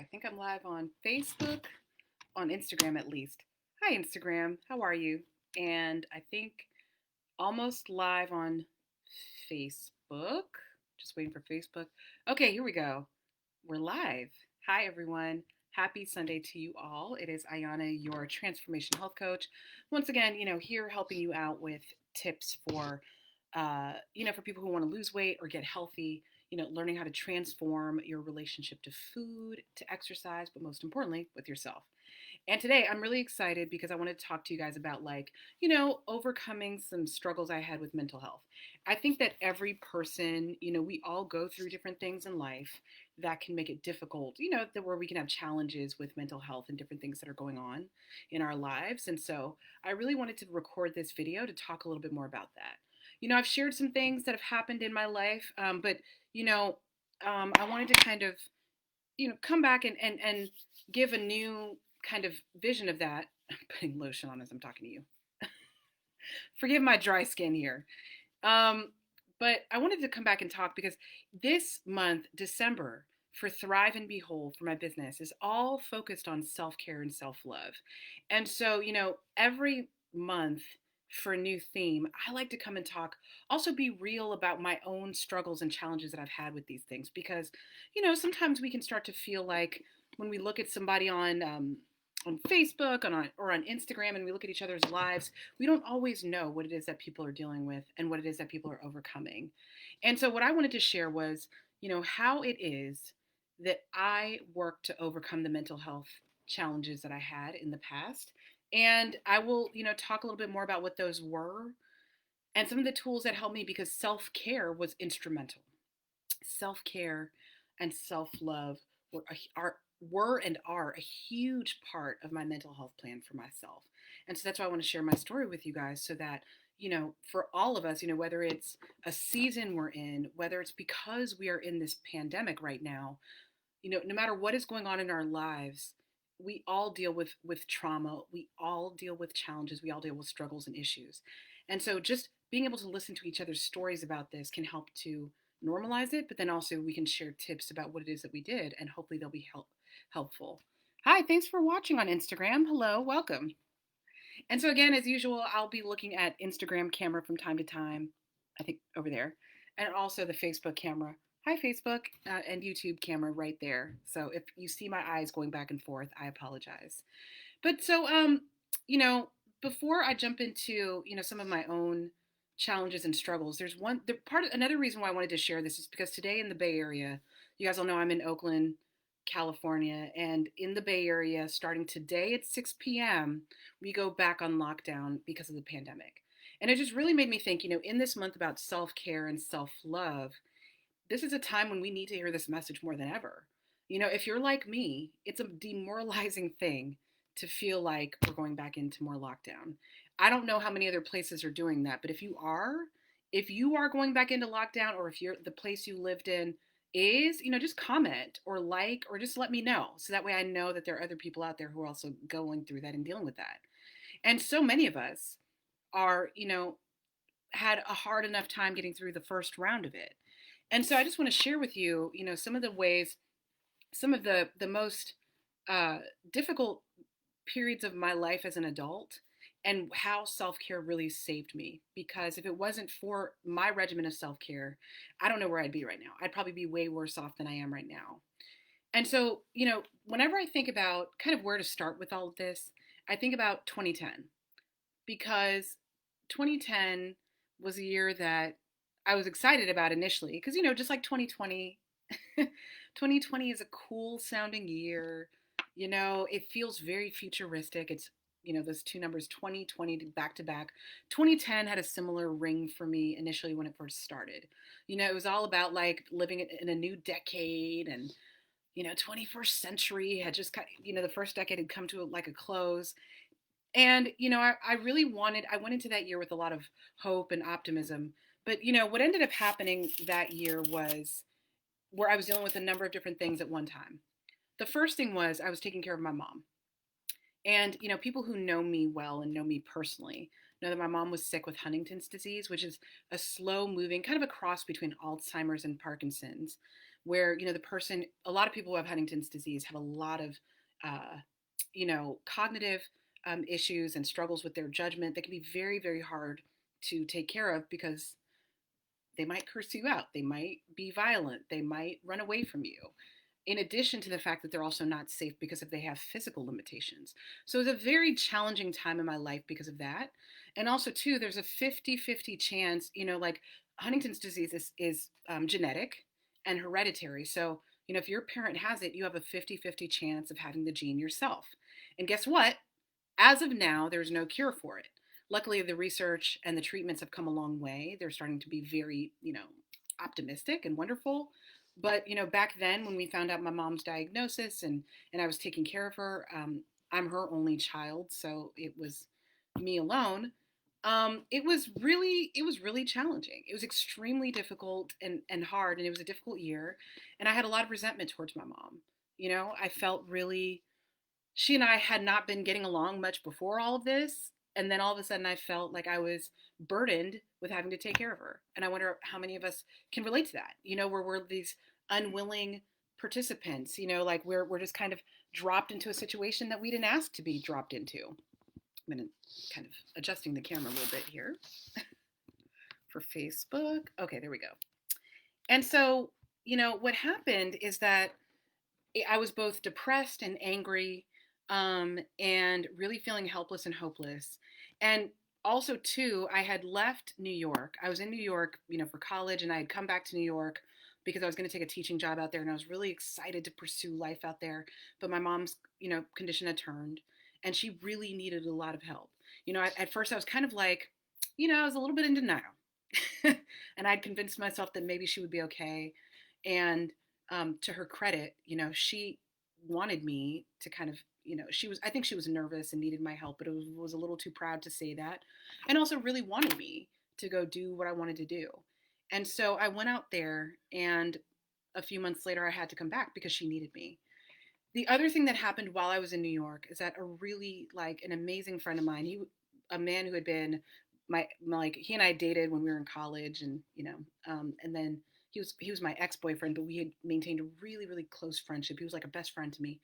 I think I'm live on Facebook, on Instagram at least. Hi, Instagram. How are you? And I think almost live on Facebook. Just waiting for Facebook. Okay, here we go. We're live. Hi, everyone. Happy Sunday to you all. It is Ayana, your transformation health coach. Once again, here helping you out with tips for, for people who want to lose weight or get healthy, learning how to transform your relationship to food, to exercise, but most importantly, with yourself. And today I'm really excited because I want to talk to you guys about overcoming some struggles I had with mental health. I think that every person, we all go through different things in life that can make it difficult, where we can have challenges with mental health and different things that are going on in our lives. And so I really wanted to record this video to talk a little bit more about that. I've shared some things that have happened in my life, but, I wanted to kind of come back and give a new kind of vision of that. I'm putting lotion on as I'm talking to you. Forgive my dry skin here. Um, but I wanted to come back and talk because this month, December, for Thrive and Be Whole for my business is all focused on self care and self love. And so, every month for a new theme, I like to come and talk, also be real about my own struggles and challenges that I've had with these things because, sometimes we can start to feel like when we look at somebody on Facebook or on Instagram and we look at each other's lives, we don't always know what it is that people are dealing with and what it is that people are overcoming. And so what I wanted to share was, how it is that I worked to overcome the mental health challenges that I had in the past. And I will, talk a little bit more about what those were and some of the tools that helped me because self-care was instrumental. Self-care and self-love were and are a huge part of my mental health plan for myself. And so that's why I want to share my story with you guys so that, for all of us, whether it's a season we're in, whether it's because we are in this pandemic right now, no matter what is going on in our lives, we all deal with trauma, we all deal with challenges, we all deal with struggles and issues. And so just being able to listen to each other's stories about this can help to normalize it, but then also we can share tips about what it is that we did and hopefully they'll be helpful. Hi, thanks for watching on Instagram. Hello, welcome. And so again, as usual, I'll be looking at Instagram camera from time to time. I think over there, and also the Facebook camera. Hi, Facebook, and YouTube camera right there. So if you see my eyes going back and forth, I apologize. But so, you know, before I jump into some of my own challenges and struggles, there's another reason why I wanted to share this is because today in the Bay Area, you guys all know I'm in Oakland, California, and in the Bay Area, starting today at 6 p.m., we go back on lockdown because of the pandemic. And it just really made me think, in this month about self care and self love, this is a time when we need to hear this message more than ever. If you're like me, it's a demoralizing thing to feel like we're going back into more lockdown. I don't know how many other places are doing that, but if you are going back into lockdown or if you're the place you lived in is, just comment or like or just let me know so that way I know that there are other people out there who are also going through that and dealing with that. And so many of us are, had a hard enough time getting through the first round of it. And so I just want to share with you, some of the ways, some of the most uh, difficult periods of my life as an adult and how self-care really saved me. Because if it wasn't for my regimen of self-care, I don't know where I'd be right now. I'd probably be way worse off than I am right now. And so, whenever I think about kind of where to start with all of this, I think about 2010 because 2010 was a year that I was excited about initially because, just like 2020, 2020 is a cool sounding year. It feels very futuristic. It's, those two numbers, 2020 back to back. 2010 had a similar ring for me initially when it first started. It was all about like living in a new decade and, 21st century had just kind of, the first decade had come to like a close. And, I really I went into that year with a lot of hope and optimism. But, what ended up happening that year was where I was dealing with a number of different things at one time. The first thing was I was taking care of my mom. And, people who know me well and know me personally know that my mom was sick with Huntington's disease, which is a slow moving, kind of a cross between Alzheimer's and Parkinson's. where, the person, a lot of people who have Huntington's disease have a lot of, uh, cognitive issues and struggles with their judgment that can be very, very hard to take care of because they might curse you out, they might be violent, they might run away from you. In addition to the fact that they're also not safe because if they have physical limitations. So it was a very challenging time in my life because of that. And also, too, there's a 50-50 chance, like Huntington's disease is genetic and hereditary. So, if your parent has it, you have a 50-50 chance of having the gene yourself. And guess what? As of now, there's no cure for it. Luckily, the research and the treatments have come a long way. They're starting to be very, optimistic and wonderful. But, back then when we found out my mom's diagnosis and I was taking care of her, I'm her only child, so it was me alone. It was really challenging. It was extremely difficult and hard, and it was a difficult year. And I had a lot of resentment towards my mom. I felt really she and I had not been getting along much before all of this. And then all of a sudden, I felt like I was burdened with having to take care of her. And I wonder how many of us can relate to that, where we're these unwilling participants, like we're just kind of dropped into a situation that we didn't ask to be dropped into. I'm going to kind of adjusting the camera a little bit here for Facebook. Okay, there we go. And so, what happened is that I was both depressed and angry, and really feeling helpless and hopeless. And also, too, I had left New York. I was in New York, for college, and I had come back to New York because I was going to take a teaching job out there, and I was really excited to pursue life out there. But my mom's, condition had turned, and she really needed a lot of help. At first, I was kind of like, I was a little bit in denial, and I'd convinced myself that maybe she would be okay. And to her credit, she wanted me to kind of, I think she was nervous and needed my help, but it was a little too proud to say that. And also really wanted me to go do what I wanted to do. And so I went out there, and a few months later, I had to come back because she needed me. The other thing that happened while I was in New York is that a really like an amazing friend of mine, a man who had been like he and I dated when we were in college, and and then he was my ex-boyfriend, but we had maintained a really, really close friendship. He was like a best friend to me.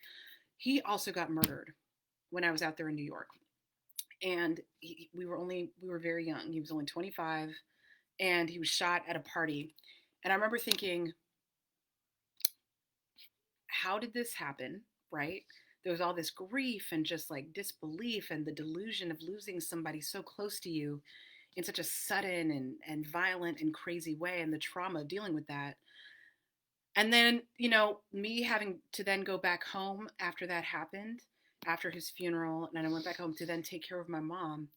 He also got murdered when I was out there in New York, and we were very young. He was only 25, and he was shot at a party. And I remember thinking, how did this happen? Right? There was all this grief and just like disbelief and the delusion of losing somebody so close to you in such a sudden and violent and crazy way, and the trauma of dealing with that. And then, me having to then go back home after that happened, after his funeral, and then I went back home to then take care of my mom.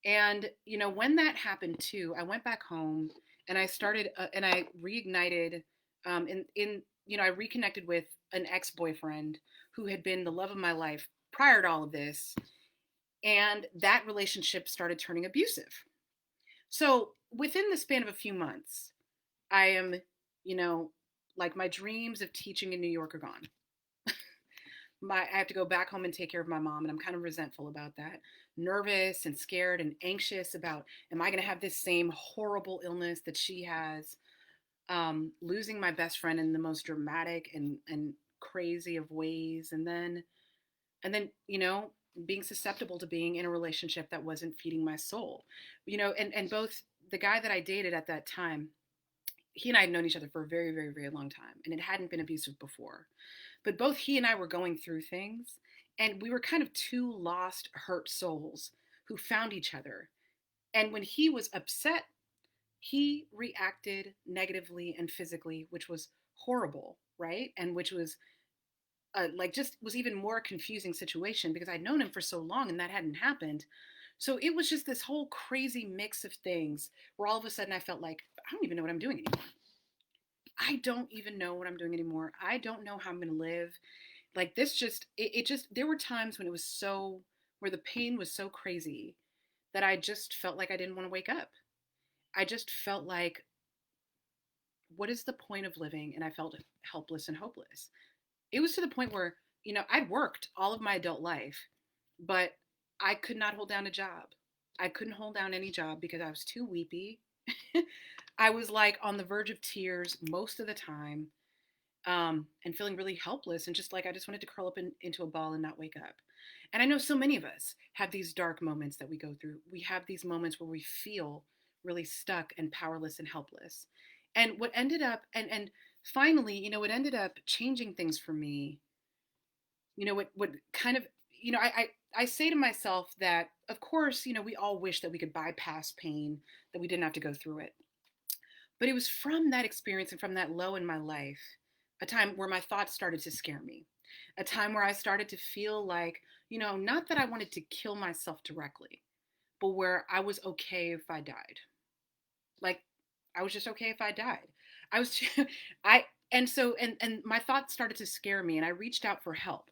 And, when that happened too, I went back home and I started, and I reignited, I reconnected with an ex boyfriend who had been the love of my life prior to all of this. And that relationship started turning abusive. So within the span of a few months, I am, you know, like my dreams of teaching in New York are gone. I have to go back home and take care of my mom, and I'm kind of resentful about that. Nervous and scared and anxious about, am I going to have this same horrible illness that she has? Losing my best friend in the most dramatic and crazy of ways, and then being susceptible to being in a relationship that wasn't feeding my soul. And both the guy that I dated at that time, he and I had known each other for a very, very, very long time, and it hadn't been abusive before. But both he and I were going through things, and we were kind of two lost, hurt souls who found each other. And when he was upset, he reacted negatively and physically, which was horrible, right? And which was like just was even more confusing situation because I'd known him for so long and that hadn't happened. So it was just this whole crazy mix of things where all of a sudden I felt like I don't even know what I'm doing anymore. I don't even know what I'm doing anymore. I don't know how I'm going to live. Like this just it just there were times when it was so where the pain was so crazy that I just felt like I didn't want to wake up. I just felt like what is the point of living? And I felt helpless and hopeless. It was to the point where, I'd worked all of my adult life, but I could not hold down a job. I couldn't hold down any job because I was too weepy. I was like on the verge of tears most of the time. and feeling really helpless and just like I just wanted to curl up into a ball and not wake up. And I know so many of us have these dark moments that we go through. We have these moments where we feel really stuck and powerless and helpless. And what ended up and finally, what ended up changing things for me, what kind of, I say to myself that of course, we all wish that we could bypass pain, that we didn't have to go through it. But it was from that experience and from that low in my life, a time where my thoughts started to scare me, a time where I started to feel like, not that I wanted to kill myself directly, but where I was okay if I died. Like, I was just okay if I died. I was, I, and so, and my thoughts started to scare me and I reached out for help.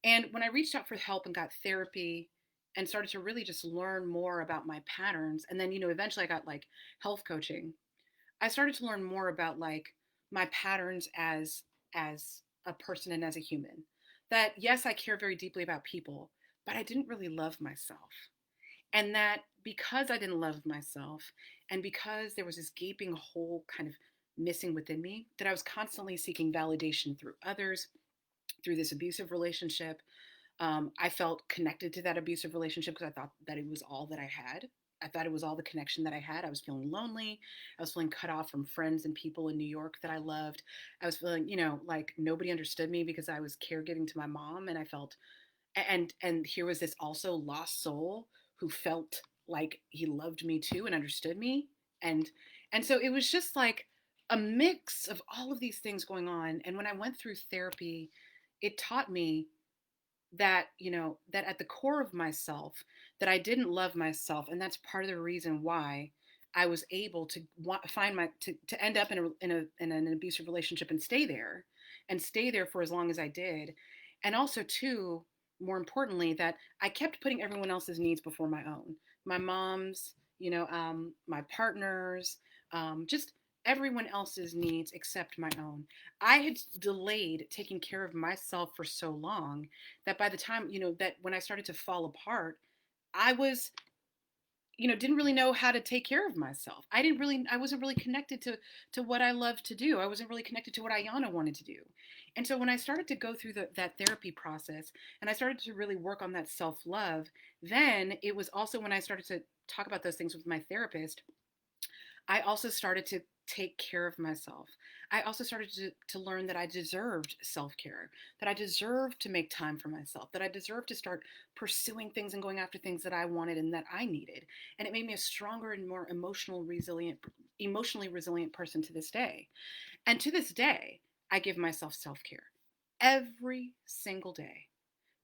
And when I reached out for help and got therapy and started to really just learn more about my patterns, and then, eventually I got like health coaching. I started to learn more about like my patterns as a person and as a human. That yes, I care very deeply about people, but I didn't really love myself. And that because I didn't love myself and because there was this gaping hole kind of missing within me, that I was constantly seeking validation through others, through this abusive relationship. I felt connected to that abusive relationship because I thought that it was all that I had. I thought it was all the connection that I had. I was feeling lonely. I was feeling cut off from friends and people in New York that I loved. I was feeling, like nobody understood me because I was caregiving to my mom, and I felt, and here was this also lost soul who felt like he loved me too and understood me, and and so it was just like a mix of all of these things going on. And when I went through therapy, it taught me that that at the core of myself, that I didn't love myself, and that's part of the reason why I was able to find to end up in an abusive relationship and stay there for as long as I did. And also too, more importantly, that I kept putting everyone else's needs before my own, my mom's, my partner's, just everyone else's needs except my own. I had delayed taking care of myself for so long that by the time, that when I started to fall apart, I was, didn't really know how to take care of myself. I wasn't really connected to what I love to do. I wasn't really connected to what Ayana wanted to do. And so when I started to go through that therapy process and I started to really work on that self-love, then it was also when I started to talk about those things with my therapist, I also started to take care of myself. I also started to learn that I deserved self care, that I deserved to make time for myself, that I deserved to start pursuing things and going after things that I wanted and that I needed. And it made me a stronger and more emotionally resilient person to this day. And to this day, I give myself self care every single day.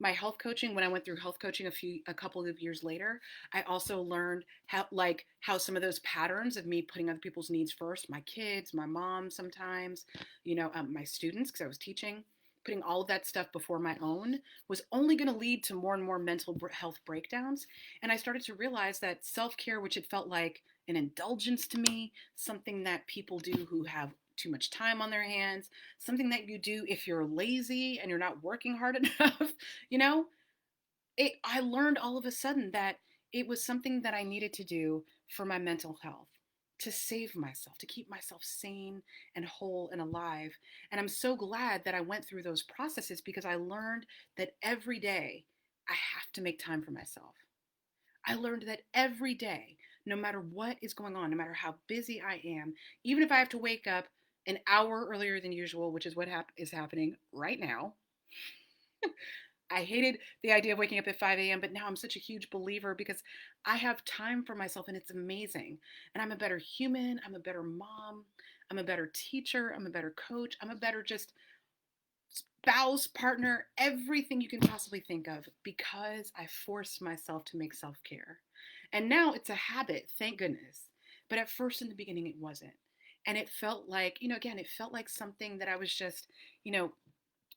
My health coaching, when I went through health coaching a couple of years later, I also learned how some of those patterns of me putting other people's needs first, my kids, my mom, sometimes, my students, because I was teaching, putting all of that stuff before my own, was only going to lead to more and more mental health breakdowns. And I started to realize that self-care, which it felt like an indulgence to me, something that people do who have too much time on their hands, something that you do if you're lazy and you're not working hard enough, you know, I learned all of a sudden that it was something that I needed to do for my mental health, to save myself, to keep myself sane and whole and alive. And I'm so glad that I went through those processes because I learned that every day I have to make time for myself. I learned that every day, no matter what is going on, no matter how busy I am, even if I have to wake up an hour earlier than usual, which is what is happening right now. I hated the idea of waking up at 5 a.m., but now I'm such a huge believer because I have time for myself and it's amazing. And I'm a better human. I'm a better mom. I'm a better teacher. I'm a better coach. I'm a better just spouse, partner, everything you can possibly think of because I forced myself to make self care. And now it's a habit, thank goodness. But at first, in the beginning, it wasn't. And it felt like, again, it felt like something that I was just, you know,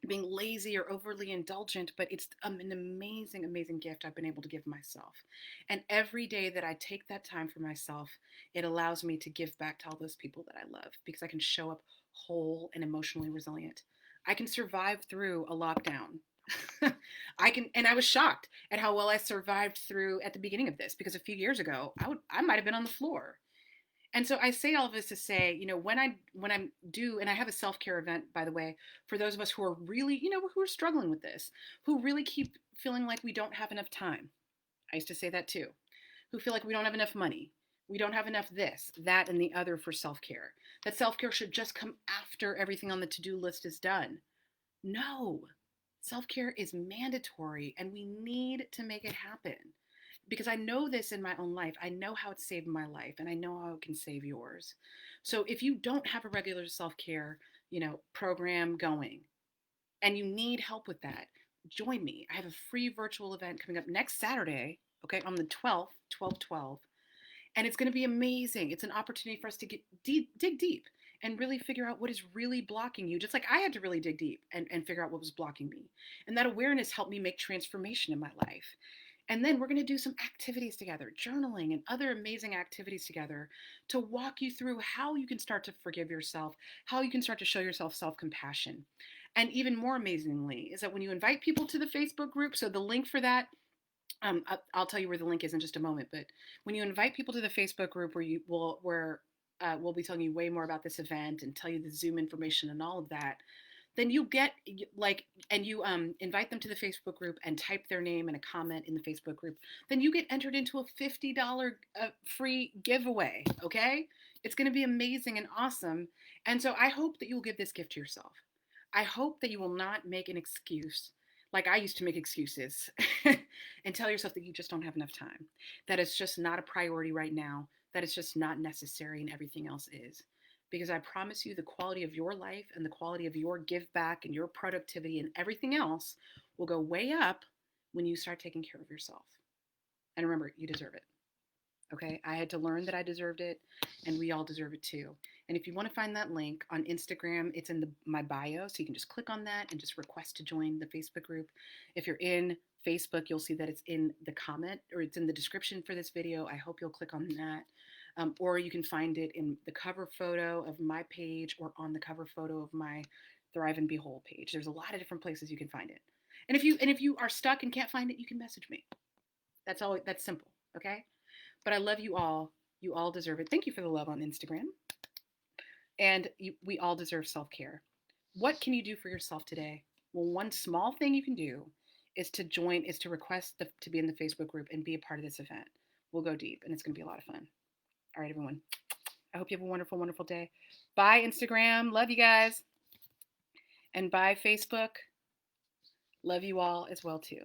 being lazy or overly indulgent, but it's an amazing, amazing gift I've been able to give myself. And every day that I take that time for myself, it allows me to give back to all those people that I love because I can show up whole and emotionally resilient. I can survive through a lockdown. And I was shocked at how well I survived through at the beginning of this because a few years ago, I might have been on the floor. And so I say all of this to say, when I'm due, and I have a self-care event, by the way, for those of us who are really, who are struggling with this, who really keep feeling like we don't have enough time. I used to say that too. Who feel like we don't have enough money. We don't have enough this, that, and the other for self-care. That self-care should just come after everything on the to-do list is done. No. Self-care is mandatory and we need to make it happen because I know this in my own life. I know how it's saved my life and I know how it can save yours. So if you don't have a regular self-care, program going and you need help with that, join me. I have a free virtual event coming up next Saturday, okay, on the 12th, 12/12, and it's going to be amazing. It's an opportunity for us to dig deep and really figure out what is really blocking you, just like I had to really dig deep and figure out what was blocking me. And that awareness helped me make transformation in my life. And then we're going to do some activities together, journaling and other amazing activities together to walk you through how you can start to forgive yourself, how you can start to show yourself self compassion. And even more amazingly, is that when you invite people to the Facebook group, so the link for that, I'll tell you where the link is in just a moment. But when you invite people to the Facebook group where we'll be telling you way more about this event and tell you the Zoom information and all of that, then you get and you invite them to the Facebook group and type their name and a comment in the Facebook group, then you get entered into a $50 free giveaway. Okay, it's going to be amazing and awesome. And so I hope that you'll give this gift to yourself. I hope that you will not make an excuse like I used to make excuses and tell yourself that you just don't have enough time, that it's just not a priority right now, that it's just not necessary and everything else is. Because I promise you, the quality of your life and the quality of your give back and your productivity and everything else will go way up when you start taking care of yourself. And remember, you deserve it. Okay, I had to learn that I deserved it, and we all deserve it too. And if you want to find that link on Instagram, it's in my bio, so you can just click on that and just request to join the Facebook group. If you're in Facebook, you'll see that it's in the comment or it's in the description for this video. I hope you'll click on that. Or you can find it in the cover photo of my page or on the cover photo of my Thrive and Be Whole page. There's a lot of different places you can find it. And if you are stuck and can't find it, you can message me. That's all. That's simple. Okay. But I love you all. You all deserve it. Thank you for the love on Instagram. And we all deserve self care. What can you do for yourself today? Well, one small thing you can do is to request to be in the Facebook group and be a part of this event. We'll go deep and it's going to be a lot of fun. All right, everyone. I hope you have a wonderful, wonderful day. Bye, Instagram. Love you guys. And bye, Facebook. Love you all as well, too.